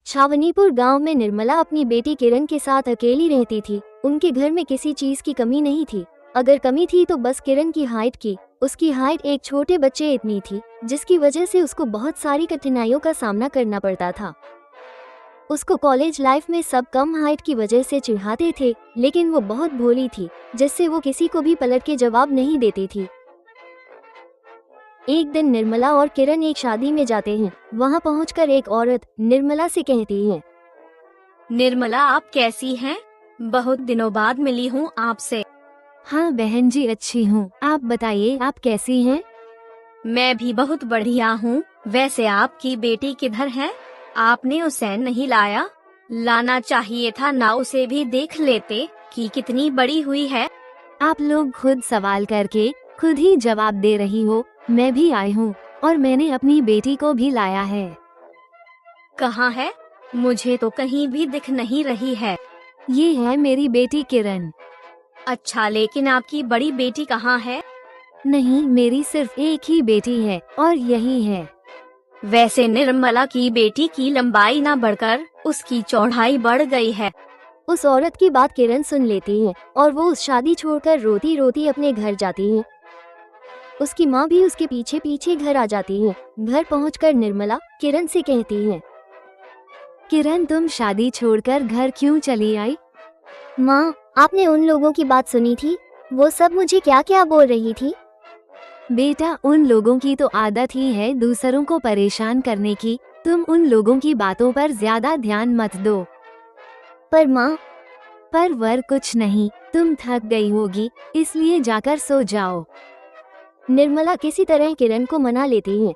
छावनीपुर गांव में निर्मला अपनी बेटी किरण के साथ अकेली रहती थी। उनके घर में किसी चीज की कमी नहीं थी। अगर कमी थी तो बस किरण की हाइट की। उसकी हाइट एक छोटे बच्चे इतनी थी, जिसकी वजह से उसको बहुत सारी कठिनाइयों का सामना करना पड़ता था। उसको कॉलेज लाइफ में सब कम हाइट की वजह से चिढ़ाते थे, लेकिन वो बहुत भोली थी, जिससे वो किसी को भी पलट के जवाब नहीं देती थी। एक दिन निर्मला और किरण एक शादी में जाते हैं। वहां पहुंचकर एक औरत निर्मला से कहती है, निर्मला, आप कैसी हैं? बहुत दिनों बाद मिली हूँ आपसे। हाँ बहन जी, अच्छी हूँ। आप बताइए, आप कैसी हैं? मैं भी बहुत बढ़िया हूँ। वैसे आपकी बेटी किधर है? आपने उसे नहीं लाया? लाना चाहिए था ना, उसे भी देख लेते कि कितनी बड़ी हुई है। आप लोग खुद सवाल करके खुद ही जवाब दे रही हो। मैं भी आई हूँ और मैंने अपनी बेटी को भी लाया है। कहाँ है? मुझे तो कहीं भी दिख नहीं रही है। ये है मेरी बेटी किरण। अच्छा, लेकिन आपकी बड़ी बेटी कहाँ है? नहीं, मेरी सिर्फ एक ही बेटी है और यही है। वैसे निर्मला की बेटी की लंबाई ना बढ़कर उसकी चौड़ाई बढ़ गई है। उस औरत की बात किरण सुन लेती है और वो उस शादी छोड़कर रोती रोती अपने घर जाती है। उसकी माँ भी उसके पीछे पीछे घर आ जाती है। घर पहुंचकर निर्मला किरण से कहती है, किरण, तुम शादी छोड़कर घर क्यों चली आई? माँ, आपने उन लोगों की बात सुनी थी? वो सब मुझे क्या क्या बोल रही थी। बेटा, उन लोगों की तो आदत ही है दूसरों को परेशान करने की। तुम उन लोगों की बातों पर ज्यादा ध्यान मत दो। पर माँ, पर वर कुछ नहीं, तुम थक गई होगी, इसलिए जाकर सो जाओ। निर्मला किसी तरह किरण को मना लेती है।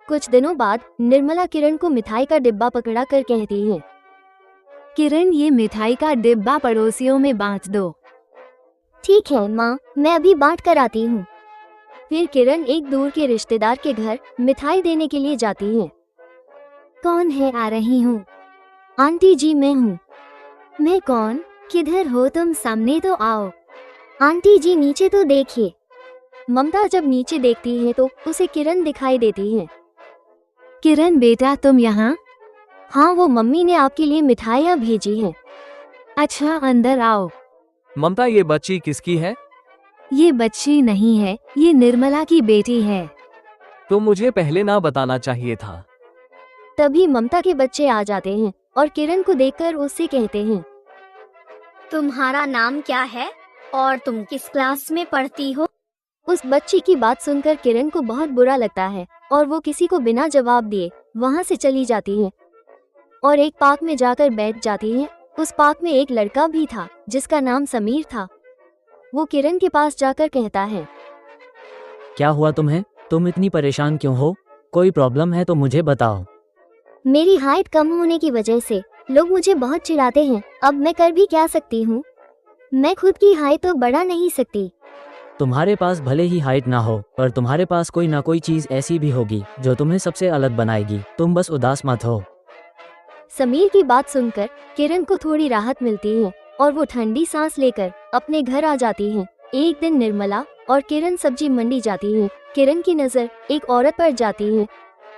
कुछ दिनों बाद निर्मला किरण को मिठाई का डिब्बा पकड़ा कर कहती है, किरण, ये मिठाई का डिब्बा पड़ोसियों में बांट दो। ठीक है माँ, मैं अभी बांट कर आती हूँ। फिर किरण एक दूर के रिश्तेदार के घर मिठाई देने के लिए जाती है। कौन है? आ रही हूँ। आंटी जी, मैं हूँ। मैं कौन? किधर हो तुम? सामने तो आओ। आंटी जी, नीचे तो देखिए। ममता जब नीचे देखती है तो उसे किरण दिखाई देती है। किरण बेटा, तुम यहाँ? हाँ, वो मम्मी ने आपके लिए मिठाइयाँ भेजी हैं। अच्छा, अंदर आओ। ममता, ये बच्ची किसकी है? ये बच्ची नहीं है, ये निर्मला की बेटी है। तो मुझे पहले ना बताना चाहिए था। तभी ममता के बच्चे आ जाते हैं और किरण को देखकर उससे कहते हैं, तुम्हारा नाम क्या है और तुम किस क्लास में पढ़ती हो? उस बच्ची की बात सुनकर किरण को बहुत बुरा लगता है और वो किसी को बिना जवाब दिए वहाँ से चली जाती है और एक पार्क में जाकर बैठ जाती है। उस पार्क में एक लड़का भी था जिसका नाम समीर था। वो किरण के पास जाकर कहता है, क्या हुआ तुम्हें? तुम इतनी परेशान क्यों हो? कोई प्रॉब्लम है तो मुझे बताओ। मेरी हाइट कम होने की वजह से लोग मुझे बहुत चिढ़ाते हैं। अब मैं कर भी क्या सकती हूँ? मैं खुद की हाइट तो बढ़ा नहीं सकती। तुम्हारे पास भले ही हाइट ना हो, पर तुम्हारे पास कोई ना कोई चीज ऐसी भी होगी जो तुम्हें सबसे अलग बनाएगी। तुम बस उदास मत हो। समीर की बात सुनकर किरण को थोड़ी राहत मिलती है और वो ठंडी सांस लेकर अपने घर आ जाती है। एक दिन निर्मला और किरण सब्जी मंडी जाती है। किरण की नज़र एक औरत पर जाती है।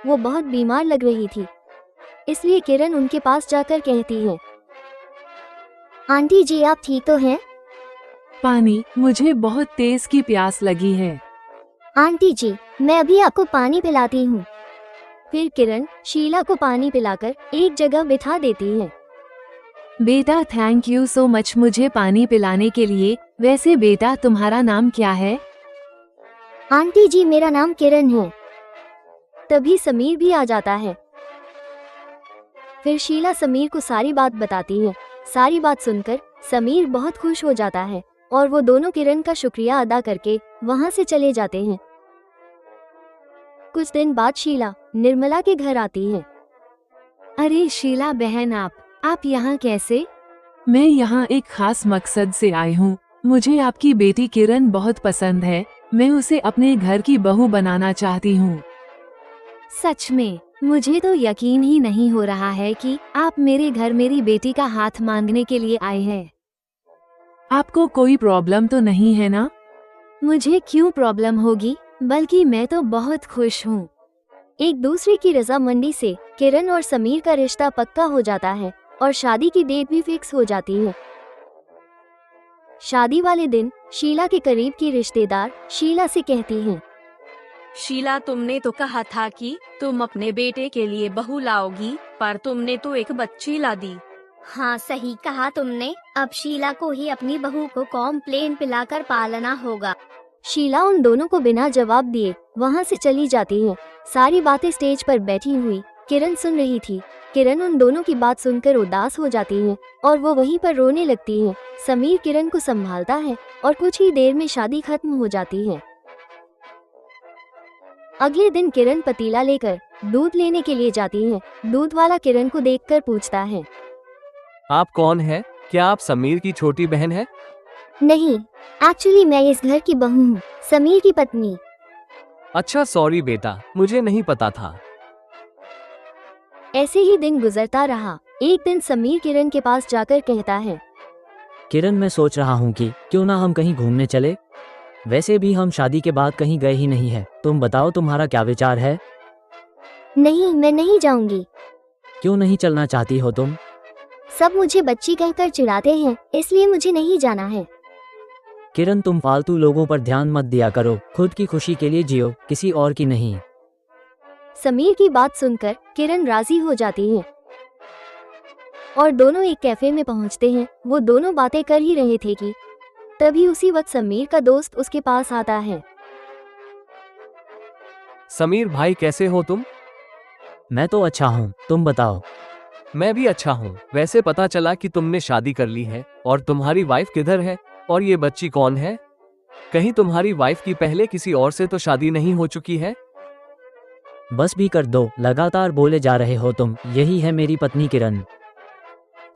वो बहुत बीमार लग रही थी, इसलिए किरण उनके पास जाकर कहती है, आंटी जी, आप ठीक तो हैं? पानी, मुझे बहुत तेज की प्यास लगी है। आंटी जी, मैं अभी आपको पानी पिलाती हूँ। फिर किरण शीला को पानी पिलाकर एक जगह बिठा देती है। बेटा, थैंक यू सो मच मुझे पानी पिलाने के लिए। वैसे बेटा, तुम्हारा नाम क्या है? आंटी जी, मेरा नाम किरण है। तभी समीर भी आ जाता है। फिर शीला समीर को सारी बात बताती है। सारी बात सुनकर समीर बहुत खुश हो जाता है और वो दोनों किरण का शुक्रिया अदा करके वहाँ से चले जाते हैं। कुछ दिन बाद शीला निर्मला के घर आती है। अरे शीला बहन, आप यहाँ कैसे? मैं यहाँ एक खास मकसद से आई हूँ। मुझे आपकी बेटी किरण बहुत पसंद है। मैं उसे अपने घर की बहू बनाना चाहती हूँ। सच में? मुझे तो यकीन ही नहीं हो रहा है कि आप मेरे घर मेरी बेटी का हाथ मांगने के लिए आए हैं। आपको कोई प्रॉब्लम तो नहीं है ना? मुझे क्यों प्रॉब्लम होगी, बल्कि मैं तो बहुत खुश हूँ। एक दूसरे की रजामंदी से किरण और समीर का रिश्ता पक्का हो जाता है और शादी की डेट भी फिक्स हो जाती है। शादी वाले दिन शीला के करीब की रिश्तेदार शीला से कहती हैं, शीला, तुमने तो कहा था कि तुम अपने बेटे के लिए बहू लाओगी, पर तुमने तो एक बच्ची ला दी। हाँ, सही कहा तुमने। अब शीला को ही अपनी बहू को कॉम्प्लेन पिलाकर पालना होगा। शीला उन दोनों को बिना जवाब दिए वहां से चली जाती है। सारी बातें स्टेज पर बैठी हुई किरण सुन रही थी। किरण उन दोनों की बात सुनकर उदास हो जाती है और वो वहीं पर रोने लगती है। समीर किरण को संभालता है और कुछ ही देर में शादी खत्म हो जाती है। अगले दिन किरण पतीला लेकर दूध लेने के लिए जाती है। दूध वाला किरण को देखकर पूछता है, आप कौन है? क्या आप समीर की छोटी बहन है? नहीं, एक्चुअली मैं इस घर की बहू हूँ, समीर की पत्नी। अच्छा, सॉरी बेटा, मुझे नहीं पता था। ऐसे ही दिन गुजरता रहा। एक दिन समीर किरण के पास जाकर कहता है, किरण, मैं सोच रहा हूँ कि क्यों ना हम कहीं घूमने चले। वैसे भी हम शादी के बाद कहीं गए ही नहीं है। तुम बताओ, तुम्हारा क्या विचार है? नहीं, मैं नहीं जाऊंगी। क्यों नहीं चलना चाहती हो तुम? सब मुझे बच्ची कहकर चिढ़ाते हैं, इसलिए मुझे नहीं जाना है। किरण, तुम फालतू लोगों पर ध्यान मत दिया करो। खुद की खुशी के लिए जियो, किसी और की नहीं। समीर की बात सुनकर किरण राजी हो जाती है और दोनों एक कैफे में पहुंचते हैं। वो दोनों बातें कर ही रहे थे कि तभी उसी वक्त समीर का दोस्त उसके पास आता है। समीर भाई, कैसे हो तुम? मैं तो अच्छा हूँ, तुम बताओ। मैं भी अच्छा हूँ। वैसे पता चला कि तुमने शादी कर ली है, और तुम्हारी वाइफ किधर है? और ये बच्ची कौन है? कहीं तुम्हारी वाइफ की पहले किसी और से तो शादी नहीं हो चुकी है? बस भी कर दो, लगातार बोले जा रहे हो तुम। यही है मेरी पत्नी किरण।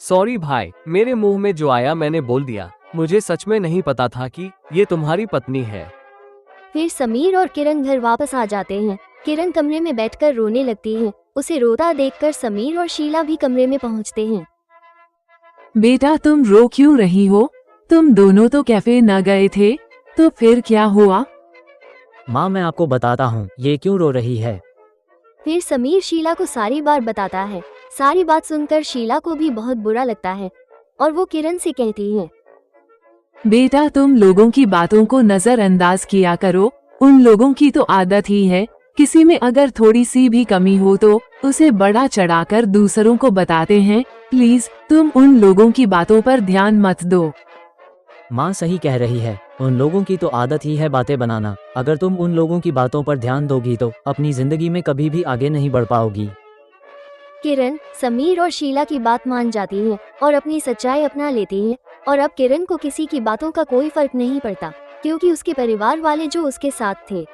सॉरी भाई, मेरे मुंह में जो आया मैंने बोल दिया। मुझे सच में नहीं पता था कि ये तुम्हारी पत्नी है। फिर समीर और किरण घर वापस आ जाते हैं। किरण कमरे में बैठकर रोने लगती है। उसे रोता देखकर समीर और शीला भी कमरे में पहुंचते हैं। बेटा, तुम रो क्यों रही हो? तुम दोनों तो कैफे न गए थे, तो फिर क्या हुआ? माँ, मैं आपको बताता हूँ ये क्यों रो रही है। फिर समीर शीला को सारी बात बताता है। सारी बात सुनकर शीला को भी बहुत बुरा लगता है और वो किरण से कहती है, बेटा, तुम लोगों की बातों को नजरअंदाज किया करो। उन लोगों की तो आदत ही है, किसी में अगर थोड़ी सी भी कमी हो तो उसे बड़ा चढ़ाकर दूसरों को बताते हैं। प्लीज तुम उन लोगों की बातों पर ध्यान मत दो। माँ सही कह रही है, उन लोगों की तो आदत ही है बातें बनाना। अगर तुम उन लोगों की बातों पर ध्यान दोगी तो अपनी जिंदगी में कभी भी आगे नहीं बढ़ पाओगी। किरण समीर और शीला की बात मान जाती है और अपनी सच्चाई अपना लेती है। और अब किरण को किसी की बातों का कोई फर्क नहीं पड़ता, क्योंकि उसके परिवार वाले जो उसके साथ थे